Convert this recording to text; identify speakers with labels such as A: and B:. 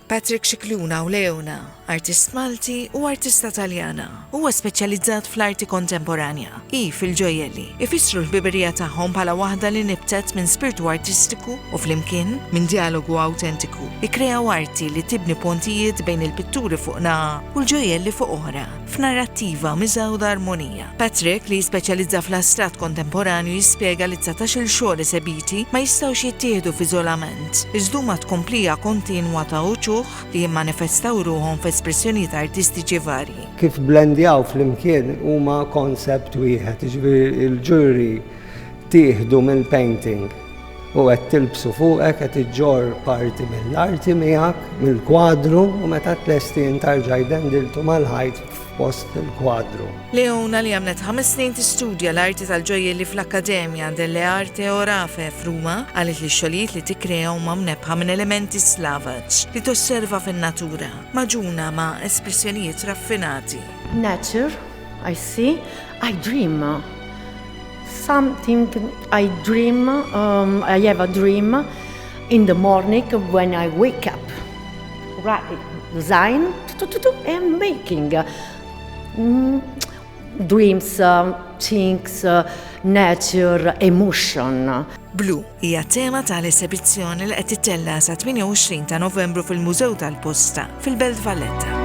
A: Patrick Scicluna u Leona, artist Malti u artista Taljana. Huwa speċjalizzat fl-arti kontemporanja, fil-ġojelli. Ifissru l-biberija tagħhom bħala waħda li nibtet minn spiritu artistiku u flimkien minn dialogu autentiku. Ikkreaw arti li tibni pontijiet bejn il-pitturi fuqna u l-ġojelli fuq oħra, f'narrattiva miżawda armonija. Patrick li speċjalizza fl-astrat kontemporanju jispjega li 19 xogħol esebiti ma jistgħux jittieħdu f'iżolament. Iżduma tkomplija kontinwa ta' uċuħ li jimmanifestaw ruhom f'espressjonijiet artistiċi varji.
B: Kif blendjaw fl-imkien huma koncept wieħed, jiġifieri il-ġuri tieħdu mill-painting u qed tilbsu fuqek qed iġġor parti mill-arti miegħek, mill-kwadru u meta tlesti intarġa' jdendiltu mal-ħajt f'post il-kwadru.
A: Leona li għamlet 5 snin tistudja l-arti tal-ġojelli fl-Akkademja delle Arte Orafe f'Ruma għalet li x-xogħlijiet li tikkrea huma mnebħa minn elementi slavaġ li tosserva fin-natura, maġuna ma' espressjonijiet raffinati.
C: Nature, I see, I dream. Something I dream, I have a dream in the morning when I wake up. Right, design and making. Dreams, things, nature, emotion.
A: Blu hija tema tal-esibizzjoni li qed titella sa 28 ta' Novembru fil-Mużew tal-Posta fil-Belt Valletta.